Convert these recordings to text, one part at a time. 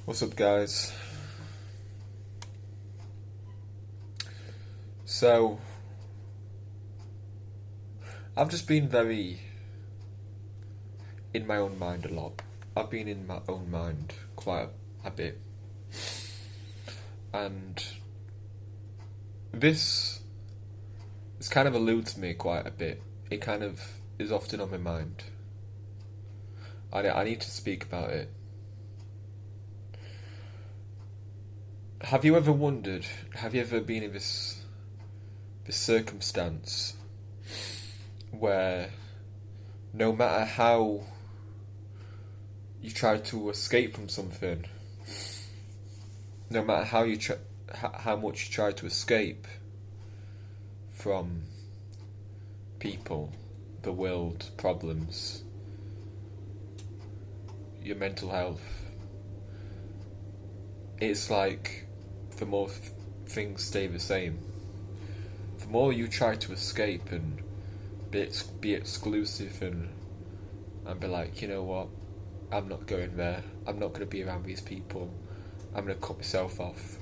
What's up, guys? So, I've just been very in my own mind a lot. I've been in my own mind quite a bit. And this kind of eludes me quite a bit. It kind of is often on my mind. I need to speak about it. Have you ever wondered, have you ever been in this circumstance where no matter how you try to escape from something, no matter how much you try to escape from people, the world, problems, your mental health, it's like the more things stay the same, the more you try to escape and be exclusive and be like, you know what, I'm not going there, I'm not going to be around these people, I'm going to cut myself off.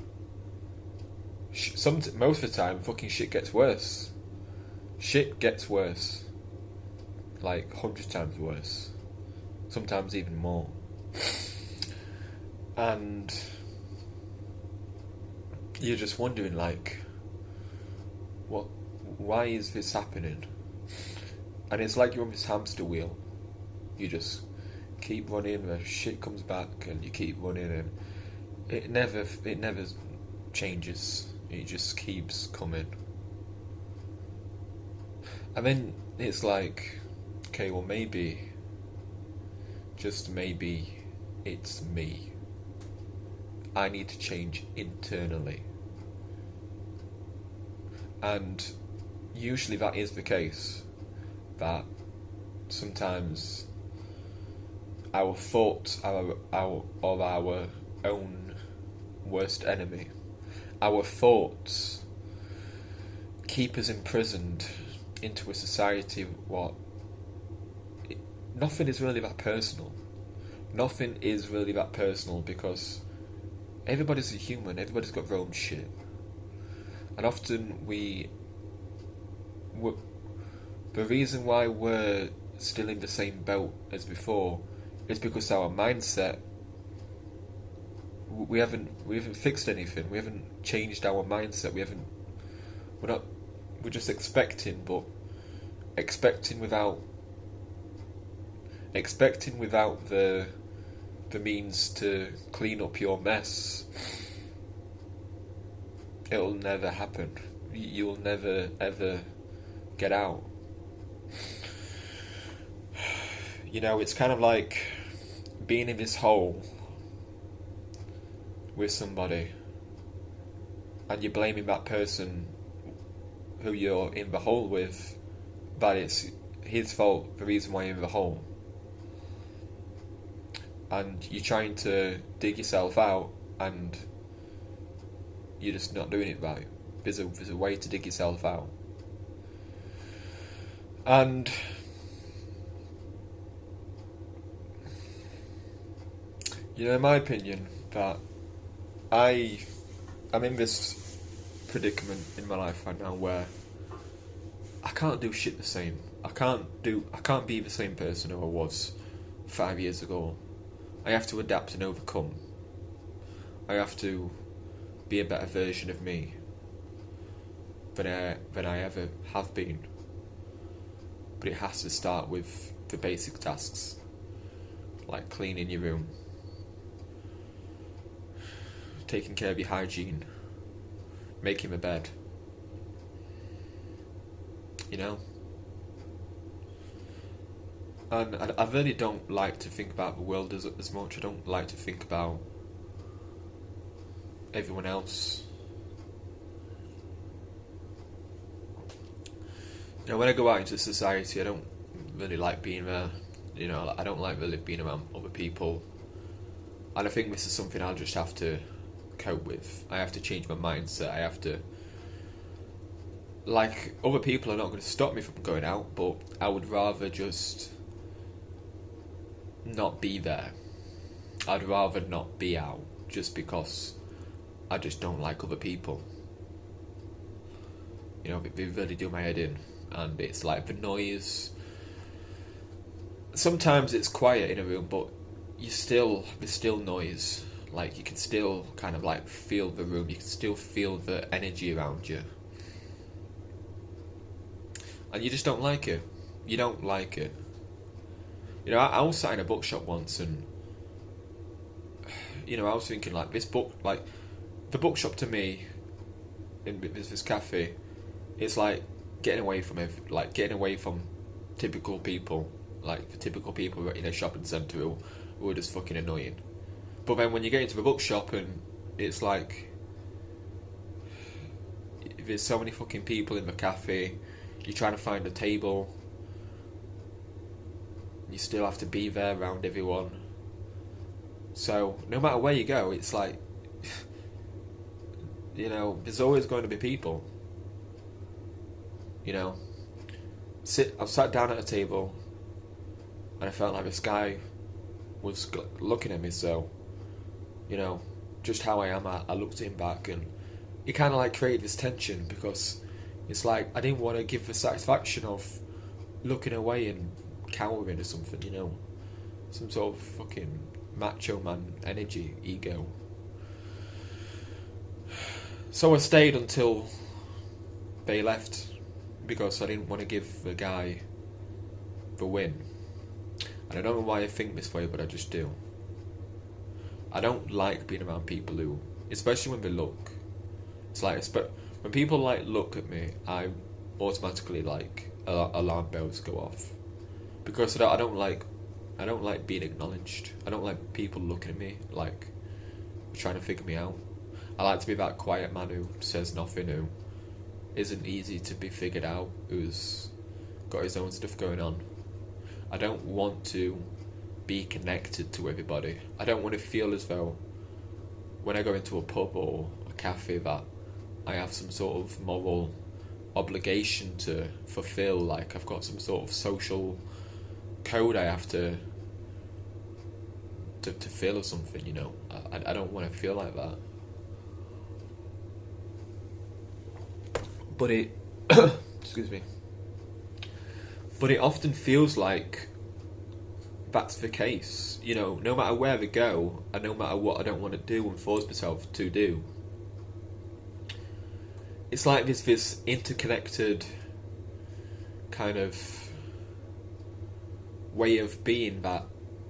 Most of the time, fucking shit gets worse. Shit gets worse. Like 100 times worse. Sometimes even more. And you're just wondering, like, why is this happening? And it's like you're on this hamster wheel. You just keep running, the shit comes back, and you keep running, and it never changes. It just keeps coming. And then it's like, okay, well, maybe, just maybe, it's me. I need to change internally. And usually that is the case, that sometimes our thoughts are our own worst enemy. Our thoughts keep us imprisoned into a society nothing is really that personal. Nothing is really that personal because everybody's a human, everybody's got their own shit. And often the reason why we're still in the same boat as before is because our mindset, we haven't fixed anything. We haven't changed our mindset. We're just expecting, but expecting without the means to clean up your mess. It'll never happen. You'll never ever get out. You know, it's kind of like being in this hole with somebody and you're blaming that person who you're in the hole with, that it's his fault, the reason why you're in the hole. And you're trying to dig yourself out and you're just not doing it right. There's a way to dig yourself out. And you know, in my opinion, that I'm in this predicament in my life right now where I can't do shit the same. I can't be the same person who I was 5 years ago. I have to adapt and overcome. I have to be a better version of me than I ever have been. But it has to start with the basic tasks, like cleaning your room, taking care of your hygiene, making a bed. You know? And I really don't like to think about the world as much. I don't like to think about everyone else. You know, when I go out into society, I don't really like being there. You know, I don't like really being around other people. And I think this is something I'll just have to cope with. I have to change my mindset. I have to... Like, other people are not going to stop me from going out, but I would rather just not be there. I'd rather not be out. just because I just don't like other people. You know, they really do my head in, and it's like the noise. Sometimes it's quiet in a room, but there's still noise. Like, you can still kind of like feel the room. You can still feel the energy around you, and you just don't like it. You don't like it. You know, I was sat in a bookshop once, and you know, I was thinking like this book, like the bookshop to me in this cafe, it's like getting away from getting away from typical people, like the typical people in a shopping centre who are just fucking annoying. But then when you get into the bookshop, and it's like there's so many fucking people in the cafe, you're trying to find a table, you still have to be there around everyone. So no matter where you go, it's like, you know, there's always going to be people. You know, I've sat down at a table, and I felt like this guy was looking at me. So, you know, just how I am, I looked at him back, and it kind of like created this tension, because it's like I didn't want to give the satisfaction of looking away and cowering or something. You know, some sort of fucking macho man energy, ego. So I stayed until they left, because I didn't want to give the guy the win. And I don't know why I think this way, but I just do. I don't like being around people who, especially when they look, it's like, when people like look at me, I automatically like alarm bells go off, because I don't like being acknowledged. I don't like people looking at me like trying to figure me out. I like to be that quiet man who says nothing, who isn't easy to be figured out, who's got his own stuff going on. I don't want to be connected to everybody. I don't want to feel as though when I go into a pub or a cafe that I have some sort of moral obligation to fulfill, like I've got some sort of social code I have to feel or something, you know. I don't want to feel like that. But it excuse me. But it often feels like that's the case, you know, no matter where we go, and no matter what I don't want to do and force myself to do. It's like there's this interconnected kind of way of being that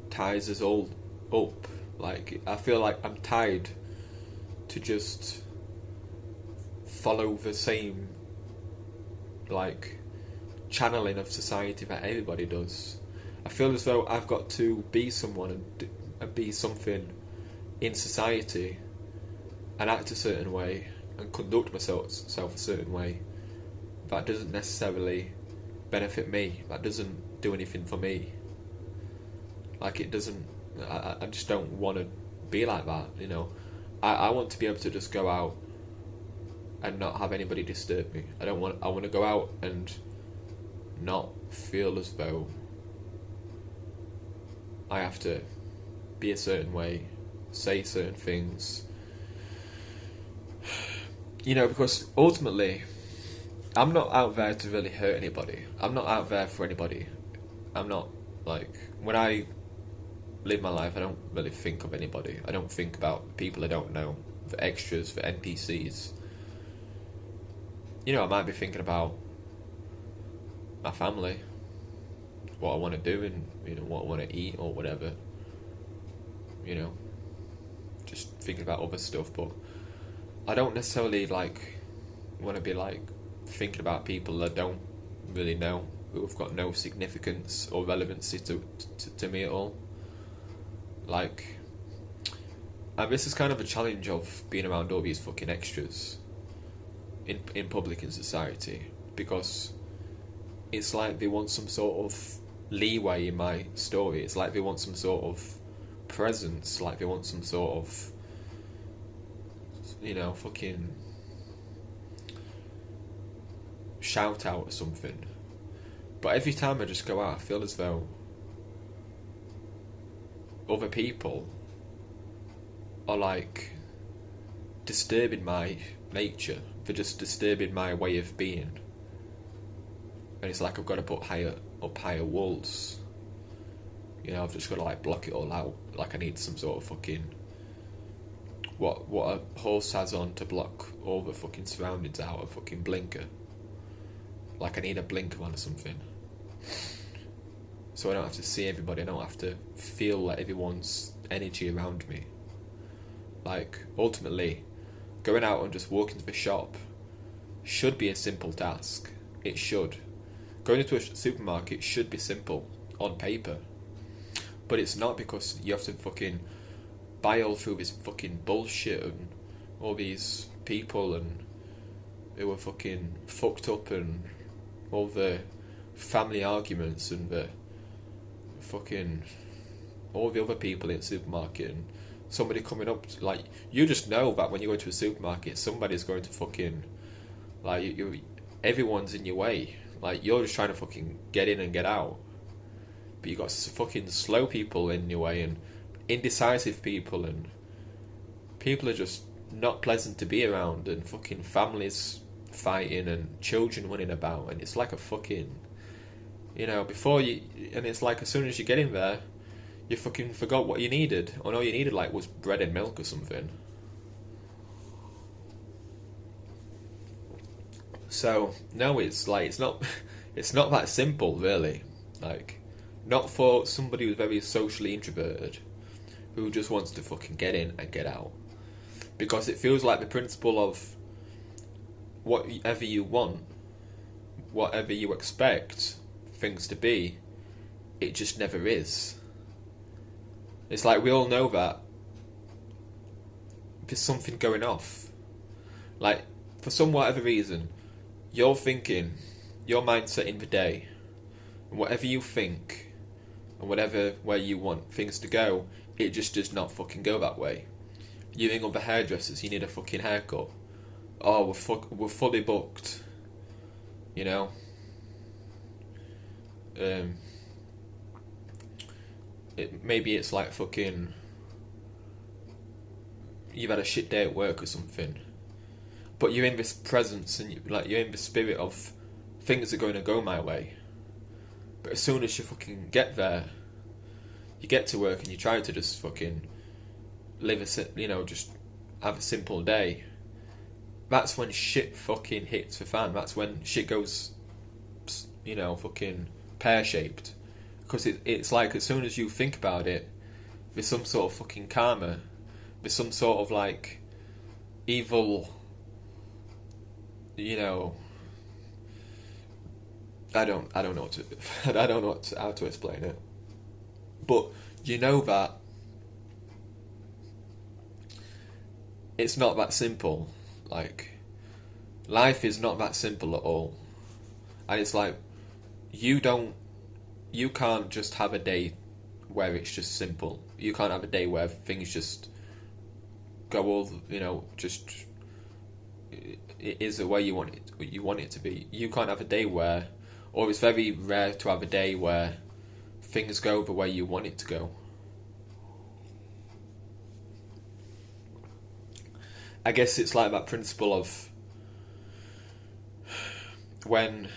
ties us all up. Like, I feel like I'm tied to just follow the same, like, channeling of society that everybody does. I feel as though I've got to be someone and be something in society, and act a certain way, and conduct myself a certain way that doesn't necessarily benefit me, that doesn't do anything for me. Like, it doesn't, I just don't want to be like that, you know. I want to be able to just go out and not have anybody disturb me. I want to go out and not feel as though I have to be a certain way, say certain things, you know, because ultimately I'm not out there to really hurt anybody. I'm not out there for anybody. I'm not, like, when I live my life, I don't really think of anybody. I don't think about people I don't know, the extras, the NPCs. You know, I might be thinking about my family, what I want to do, and, you know, what I want to eat or whatever. You know, just thinking about other stuff, but I don't necessarily, like, want to be, like, thinking about people I don't really know, who have got no significance or relevancy to me at all. Like, and this is kind of a challenge of being around all these fucking extras in public and society, because it's like they want some sort of leeway in my story. It's like they want some sort of presence, like they want some sort of, you know, fucking shout out or something. But every time I just go out, I feel as though other people are like disturbing my nature. They're just disturbing my way of being. And it's like I've got to put higher walls. You know, I've just got to like block it all out. Like I need some sort of fucking what a horse has on to block all the fucking surroundings out, a fucking blinker. Like I need a blinker on or something. So I don't have to see everybody, I don't have to feel like everyone's energy around me. Like, ultimately, going out and just walking to the shop should be a simple task. It should. Going into a supermarket should be simple, on paper. But it's not, because you have to fucking buy all through this fucking bullshit and all these people and who are fucking fucked up and all the family arguments and the fucking all the other people in the supermarket and somebody coming up to, like, you just know that when you go to a supermarket somebody's going to fucking like everyone's in your way. Like, you're just trying to fucking get in and get out, but you got fucking slow people in your way and indecisive people, and people are just not pleasant to be around, and fucking families fighting and children running about, and it's like a fucking, you know, before you, and it's like as soon as you get in there you fucking forgot what you needed, or all you needed like was bread and milk or something. So no, it's like it's not that simple, really. Like, not for somebody who's very socially introverted who just wants to fucking get in and get out, because it feels like the principle of whatever you want, whatever you expect things to be, it just never is. It's like we all know that there's something going off. Like, for some whatever reason, you're thinking, your mindset in the day, and whatever you think, and whatever way you want things to go, it just does not fucking go that way. You ring up the hairdressers, you need a fucking haircut. Oh, we're fully booked. You know? Maybe it's like fucking, you've had a shit day at work or something, but you're in this presence and you're in the spirit of things are going to go my way. But as soon as you fucking get there, you get to work and you try to just fucking live just have a simple day. That's when shit fucking hits the fan. That's when shit goes, fucking pear-shaped. Because it's like as soon as you think about it, there's some sort of fucking karma. There's some sort of like evil, I don't know how to explain it. But you know that it's not that simple. Like, life is not that simple at all. And it's like you can't just have a day where it's just simple. You can't have a day where things just go all, just it is the way you want it to be. You can't have a day where, or it's very rare to have a day where things go the way you want it to go. I guess it's like that principle of when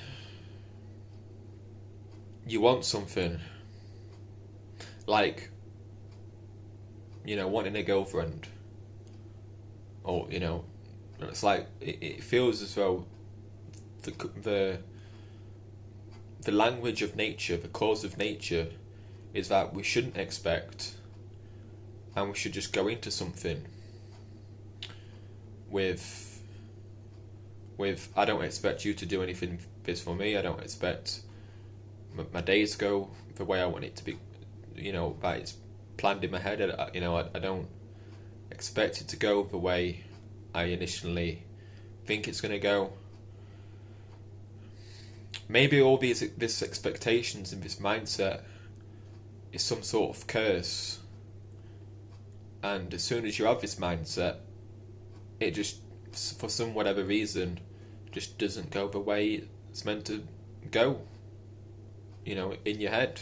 you want something, like, wanting a girlfriend, or, it's like, it feels as though the language of nature, the cause of nature, is that we shouldn't expect, and we should just go into something with I don't expect you to do anything this for me. I don't expect my days go the way I want it to be, that it's planned in my head. I don't expect it to go the way I initially think it's going to go. Maybe all this expectations and this mindset is some sort of curse, and as soon as you have this mindset, it just, for some whatever reason, just doesn't go the way it's meant to go, in your head.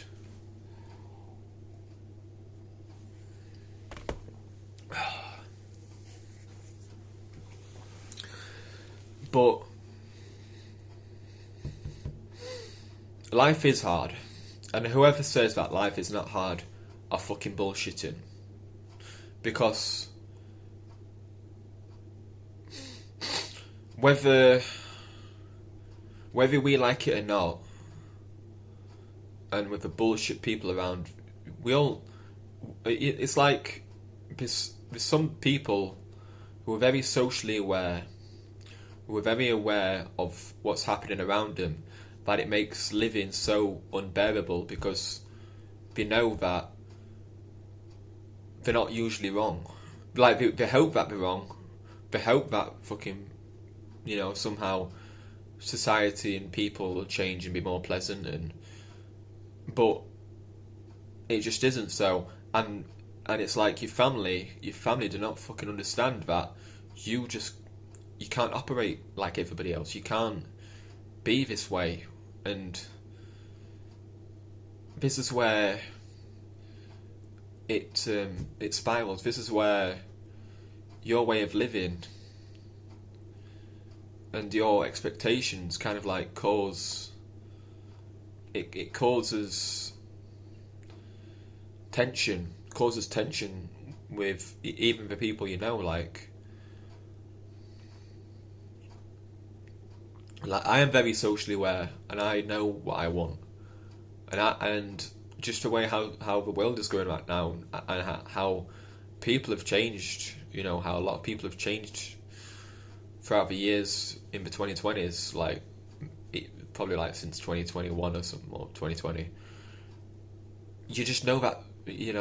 But life is hard, and whoever says that life is not hard are fucking bullshitting. Because whether we like it or not, and with the bullshit people around, it's like there's some people who are very socially aware, who are very aware of what's happening around them, that it makes living so unbearable, because they know that they're not usually wrong. Like, they hope that they're wrong. They hope that fucking, somehow society and people will change and be more pleasant, but it just isn't so. And it's like your family do not fucking understand that you can't operate like everybody else. You can't be this way. And this is where it spirals. This is where your way of living and your expectations kind of like causes tension with even the people like I am very socially aware, and I know what I want, and just the way how the world is going right now, and how people have changed, how a lot of people have changed throughout the years in the 2020s, probably like since 2021 or something, or 2020. You just know that,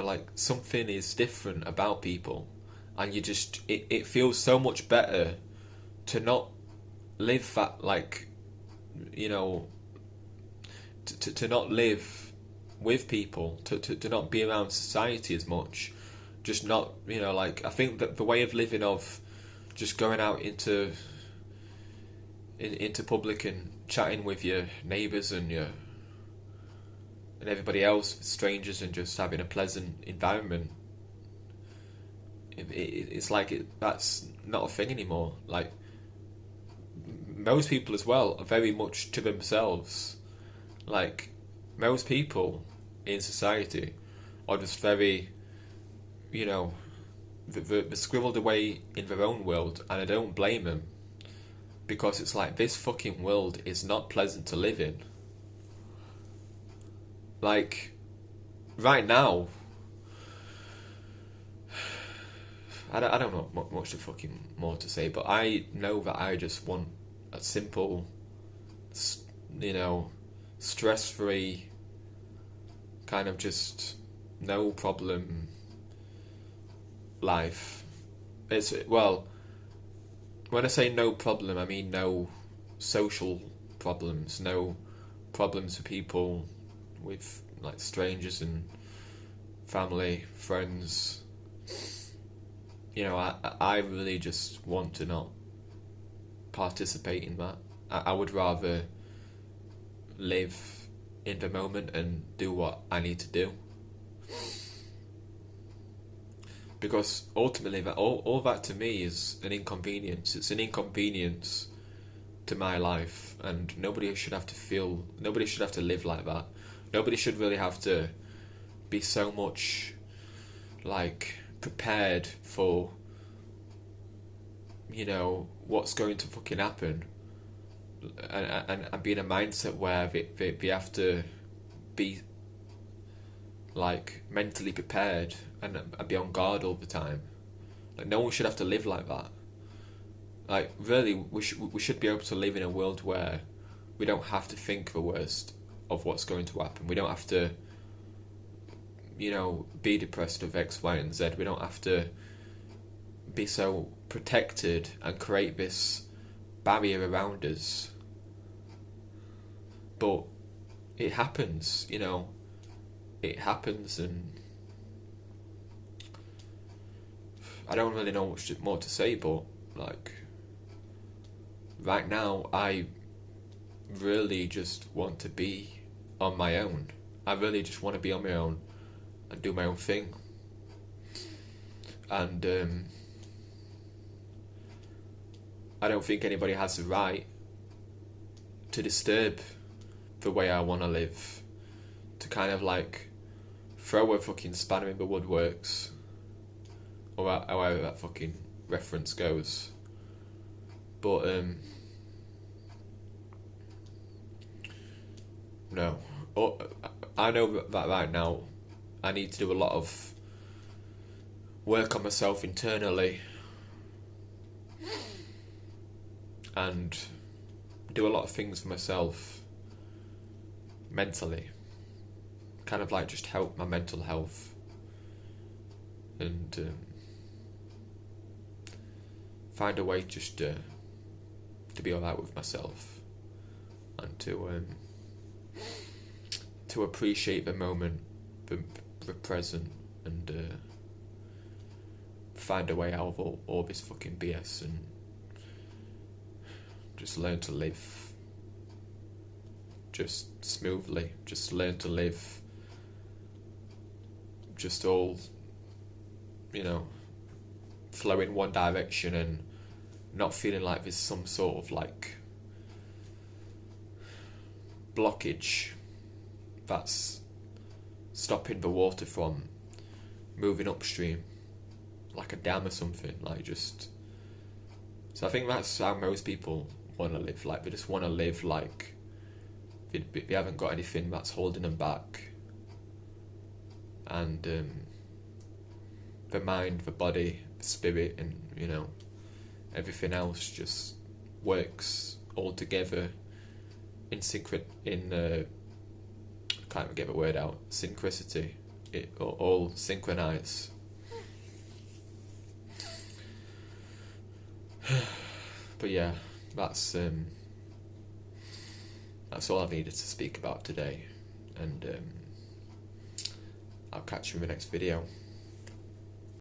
like something is different about people, and it feels so much better to not live that, to not live with people, to not be around society as much, just not, I think that the way of living of just going out into public and chatting with your neighbours and everybody else, strangers, and just having a pleasant environment, it's like that's not a thing anymore. Like, most people as well are very much to themselves. Like, most people in society are just very, they're scribbled away in their own world, and I don't blame them, because it's like, this fucking world is not pleasant to live in. Like, right now, I don't know much to fucking more to say, but I know that I just want a simple, stress-free, kind of just no problem life. When I say no problem, I mean no social problems, no problems with people, with like strangers and family, friends. I really just want to not participate in that. I would rather live in the moment and do what I need to do. Because ultimately, all that to me is an inconvenience. It's an inconvenience to my life, and nobody should have to live like that. Nobody should really have to be so much prepared for what's going to fucking happen, and be in a mindset where they have to be mentally prepared and be on guard all the time. Like, no one should have to live like that. Like, really, we should be able to live in a world where we don't have to think the worst of what's going to happen. We don't have to be depressed of X, Y, and Z. We don't have to be so protected and create this barrier around us. But it happens, it happens, and I don't really know much more to say, but right now I really just want to be on my own. I really just want to be on my own and do my own thing. And I don't think anybody has the right to disturb the way I want to live, to kind of like throw a fucking spanner in the woodworks, or however that fucking reference goes. But no, I know that right now I need to do a lot of work on myself internally and do a lot of things for myself mentally, kind of like just help my mental health, and find a way just to be alright with myself, and to appreciate the moment, the present, and find a way out of all this fucking BS, and just learn to live just smoothly, just learn to live just all, flow in one direction, and not feeling like there's some sort of like blockage that's stopping the water from moving upstream, like a dam or something, like just. So I think that's how most people want to live. Like, they just want to live like they haven't got anything that's holding them back, and the mind, the body, the spirit, and everything else just works all together in I can't even get the word out. Synchronicity. It all synchronize. But yeah, that's all I needed to speak about today, and I'll catch you in the next video.